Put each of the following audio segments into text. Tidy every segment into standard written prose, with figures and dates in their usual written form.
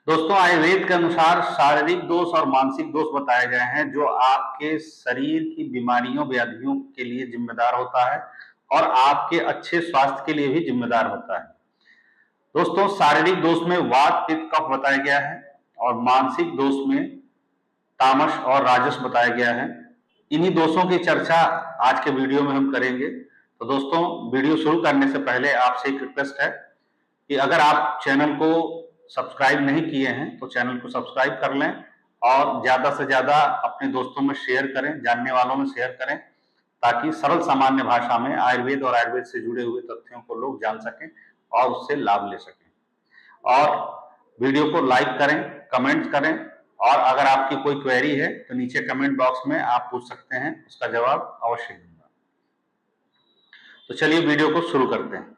दोस्तों, आयुर्वेद के अनुसार शारीरिक दोष और मानसिक दोष बताए गए हैं जो आपके शरीर की बीमारियों व्याधियों के लिए जिम्मेदार होता है और आपके अच्छे स्वास्थ्य के लिए भी जिम्मेदार होता है। दोस्तों, शारीरिक दोष में वात पित्त कफ बताया गया है और मानसिक दोष में तामस और राजस बताया गया है। इन्हीं दोषों की चर्चा आज के वीडियो में हम करेंगे। तो दोस्तों, वीडियो शुरू करने से पहले आपसे एक रिक्वेस्ट है कि अगर आप चैनल को सब्सक्राइब नहीं किए हैं तो चैनल को सब्सक्राइब कर लें और ज्यादा से ज्यादा अपने दोस्तों में शेयर करें, जानने वालों में शेयर करें, ताकि सरल सामान्य भाषा में आयुर्वेद और आयुर्वेद से जुड़े हुए तथ्यों को लोग जान सकें और उससे लाभ ले सकें। और वीडियो को लाइक करें, कमेंट करें और अगर आपकी कोई क्वेरी है तो नीचे कमेंट बॉक्स में आप पूछ सकते हैं, उसका जवाब अवश्य दूंगा। तो चलिए वीडियो को शुरू करते हैं।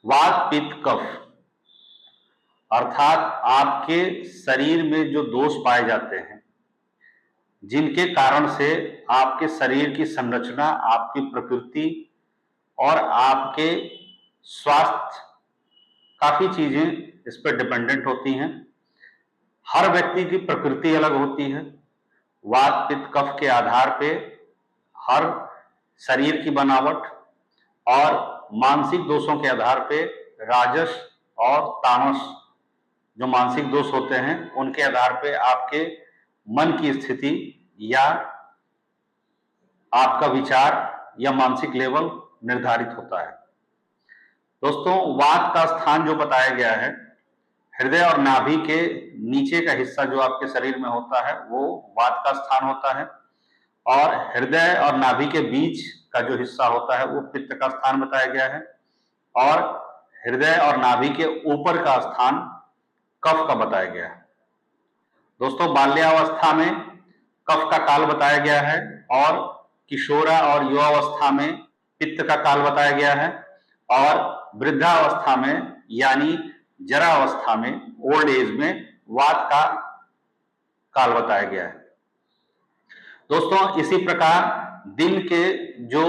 वात पित्त कफ अर्थात आपके शरीर में जो दोष पाए जाते हैं, जिनके कारण से आपके शरीर की संरचना, आपकी प्रकृति और आपके स्वास्थ्य, काफी चीजें इस पर डिपेंडेंट होती हैं। हर व्यक्ति की प्रकृति अलग होती है। वात पित्त कफ के आधार पे हर शरीर की बनावट और मानसिक दोषों के आधार पे राजस और तामस, जो मानसिक दोष होते हैं, उनके आधार पे आपके मन की स्थिति या आपका विचार या मानसिक लेवल निर्धारित होता है। दोस्तों, वात का स्थान जो बताया गया है, हृदय और नाभि के नीचे का हिस्सा जो आपके शरीर में होता है वो वात का स्थान होता है और हृदय और नाभि के बीच का जो हिस्सा होता है वो पित्त का स्थान बताया गया है और हृदय और नाभि के ऊपर का स्थान कफ का बताया गया है। दोस्तों, बाल्यावस्था में कफ का काल बताया गया है और किशोरा और युवावस्था में पित्त का काल बताया गया है और वृद्धावस्था में यानी जरावस्था में, ओल्ड एज में वात का काल बताया गया है। दोस्तों, इसी प्रकार दिन के जो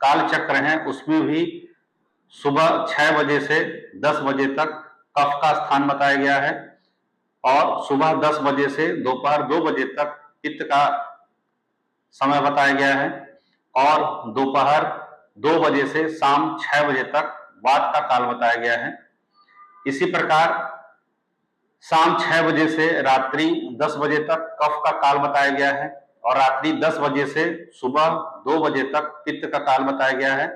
काल चक्र हैं उसमें भी सुबह 6 बजे से 10 बजे तक कफ का स्थान बताया गया है और सुबह 10 बजे से दोपहर 2 बजे तक पित्त का समय बताया गया है और दोपहर 2 बजे से शाम 6 बजे तक वात का काल बताया गया है। इसी प्रकार शाम 6 बजे से रात्रि 10 बजे तक कफ का काल बताया गया है और रात्रि 10 बजे से सुबह 2 बजे तक पित्त का काल बताया गया है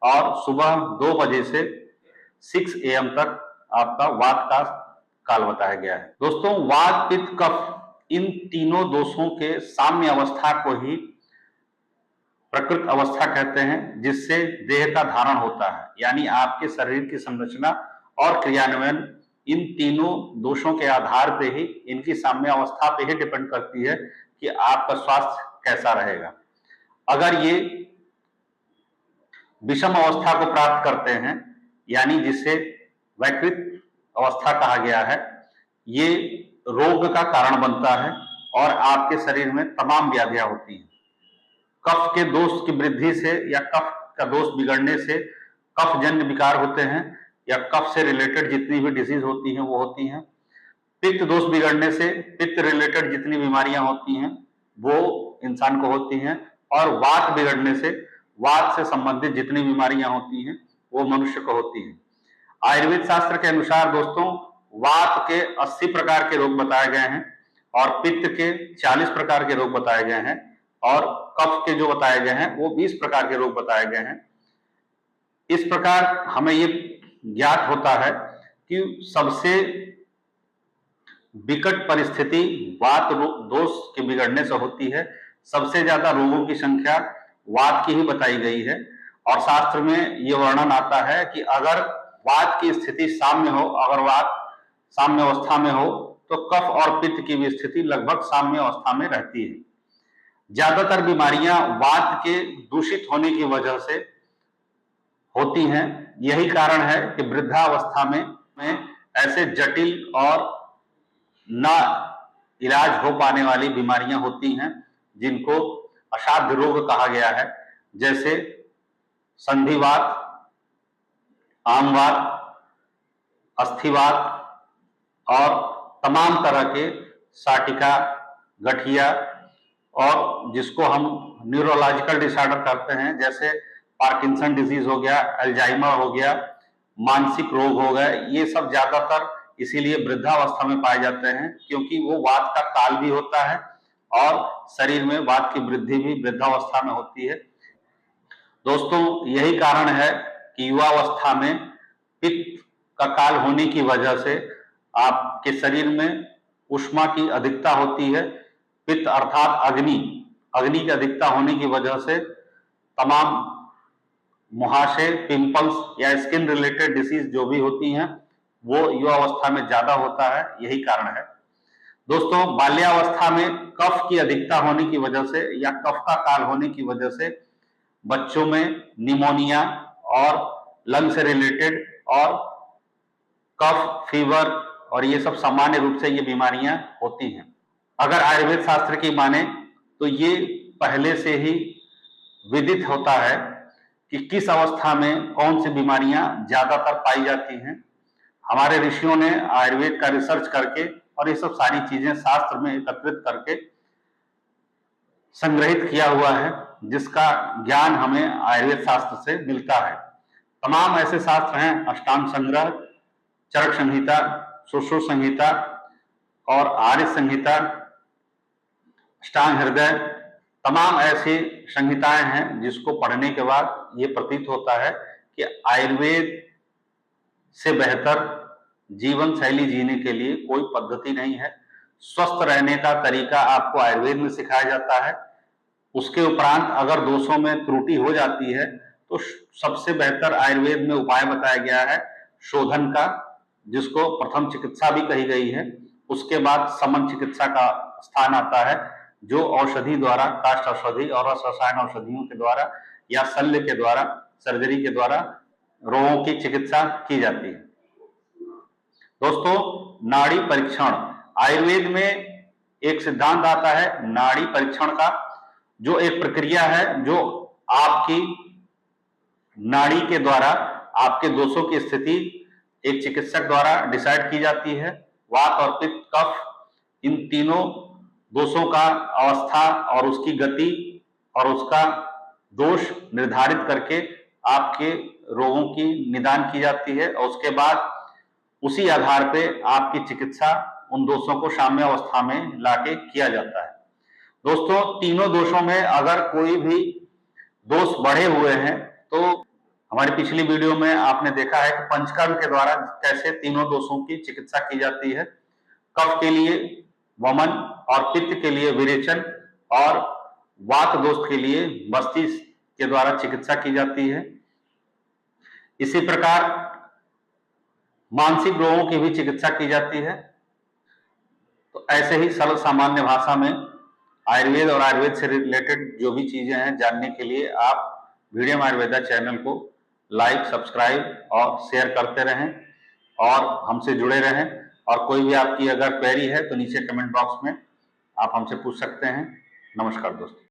और सुबह 2 बजे से 6 AM तक आपका वात का काल बताया गया है। दोस्तों, वात पित्त कफ इन तीनों दोषों के साम्य अवस्था को ही प्रकृत अवस्था कहते हैं, जिससे देह का धारण होता है, यानी आपके शरीर की संरचना और क्रियान्वयन इन तीनों दोषों के आधार पे ही, इनकी साम्य अवस्था पे ही डिपेंड करती है कि आपका स्वास्थ्य कैसा रहेगा। अगर ये विषम अवस्था को प्राप्त करते हैं, यानी जिसे वैकृत अवस्था कहा गया है, ये रोग का कारण बनता है और आपके शरीर में तमाम व्याधियां होती हैं। कफ के दोष की वृद्धि से या कफ का दोष बिगड़ने से कफ जन्य विकार होते हैं या कफ से रिलेटेड जितनी भी डिजीज होती हैं वो होती हैं। पित्त दोष बिगड़ने से पित्त रिलेटेड जितनी बीमारियां होती हैं वो इंसान को होती हैं और वात बिगड़ने से वात से संबंधित जितनी बीमारियां होती हैं वो मनुष्य को होती हैं। आयुर्वेद शास्त्र के अनुसार दोस्तों, वात के 80 प्रकार के रोग बताए गए हैं और पित्त के 40 प्रकार के रोग बताए गए हैं और कफ के जो बताए गए हैं वो 20 प्रकार के रोग बताए गए हैं। इस प्रकार हमें ये ज्ञात होता है कि सबसे विकट परिस्थिति वात दोष के बिगड़ने से होती है। सबसे ज्यादा रोगों की संख्या वात की ही बताई गई है और शास्त्र में ये वर्णन आता है कि अगर वात की स्थिति साम्य हो, अगर वात साम्य अवस्था में हो तो कफ और पित्त की भी स्थिति लगभग साम्य अवस्था में रहती है। ज्यादातर बीमारियां वात के दूषित होने की वजह से होती हैं। यही कारण है कि वृद्धावस्था में ऐसे जटिल और ना इलाज हो पाने वाली बीमारियां होती हैं जिनको असाध्य रोग कहा गया है, जैसे संधिवात, आमवात, अस्थिवात और तमाम तरह के साटिका, गठिया और जिसको हम न्यूरोलॉजिकल डिसऑर्डर करते हैं, जैसे पार्किंसन डिजीज हो गया, अल्जाइमर हो गया, मानसिक रोग हो गए, ये सब ज्यादातर इसीलिए वृद्धावस्था में पाए जाते हैं, क्योंकि वो वात का काल भी होता है और शरीर में वात की वृद्धि भी वृद्धावस्था में होती है। दोस्तों, यही कारण है कि युवावस्था में पित्त का काल होने की वजह से आपके शरीर में ऊष्मा की अधिकता होती है। पित्त अर्थात अग्नि की अधिकता होने की वजह से तमाम मुहासे, पिंपल्स या स्किन रिलेटेड डिसीज जो भी होती हैं वो युवावस्था में ज्यादा होता है, यही कारण है। दोस्तों, बाल्यावस्था में कफ की अधिकता होने की वजह से या कफ का काल होने की वजह से बच्चों में निमोनिया और लंग से रिलेटेड और कफ, फीवर और ये सब सामान्य रूप से ये बीमारियां होती हैं। अगर आयुर्वेद शास्त्र की माने तो ये पहले से ही विदित होता है कि किस अवस्था में कौन सी बीमारियां ज्यादातर पाई जाती हैं। हमारे ऋषियों ने आयुर्वेद का रिसर्च करके और ये सब सारी चीजें शास्त्र में एकत्रित करके संग्रहित किया हुआ है, जिसका ज्ञान हमें आयुर्वेद शास्त्र से मिलता है। तमाम ऐसे शास्त्र हैं, अष्टांग संग्रह, चरक संहिता, सुश्रुत संहिता और आर्य संहिता, अष्टांग हृदय, तमाम ऐसी संहिताएं हैं जिसको पढ़ने के बाद ये प्रतीत होता है कि आयुर्वेद से बेहतर जीवन शैली जीने के लिए कोई पद्धति नहीं है। स्वस्थ रहने का तरीका आपको आयुर्वेद में सिखाया जाता है। उसके उपरांत अगर दोषों में त्रुटि हो जाती है तो सबसे बेहतर आयुर्वेद में उपाय बताया गया है शोधन का, जिसको प्रथम चिकित्सा भी कही गई है। उसके बाद समन चिकित्सा का स्थान आता है, जो औषधि द्वारा, काष्ठ औषधि और रसायन औषधियों के द्वारा या शल्य के द्वारा, सर्जरी के द्वारा रोगों की चिकित्सा की जाती है। दोस्तों, नाड़ी परीक्षण, आयुर्वेद में एक सिद्धांत आता है नाड़ी परीक्षण का, जो एक प्रक्रिया है जो आपकी नाड़ी के द्वारा आपके दोषों की स्थिति एक चिकित्सक द्वारा डिसाइड की जाती है। वात और पित्त, कफ, इन तीनों दोषों का अवस्था और उसकी गति और उसका दोष निर्धारित करके आपके रोगों की निदान की जाती है और उसके बाद उसी आधार पे आपकी चिकित्सा उन दोषों को साम्य अवस्था में लाके किया जाता है। दोस्तों, तीनों दोषों में अगर कोई भी दोष बढ़े हुए हैं तो हमारी पिछली वीडियो में आपने देखा है कि पंचकर्म के द्वारा कैसे तीनों दोषों की चिकित्सा की जाती है। कफ के लिए वमन और पित्त के लिए विरेचन और वात दोष के लिए बस्ती के द्वारा चिकित्सा की जाती है। इसी प्रकार मानसिक रोगों की भी चिकित्सा की जाती है। तो ऐसे ही सरल सामान्य भाषा में आयुर्वेद और आयुर्वेद से रिलेटेड जो भी चीजें हैं जानने के लिए आप वीडियो आयुर्वेदा चैनल को लाइक, सब्सक्राइब और शेयर करते रहें और हमसे जुड़े रहें। और कोई भी आपकी अगर क्वेरी है तो नीचे कमेंट बॉक्स में आप हमसे पूछ सकते हैं। नमस्कार दोस्तों।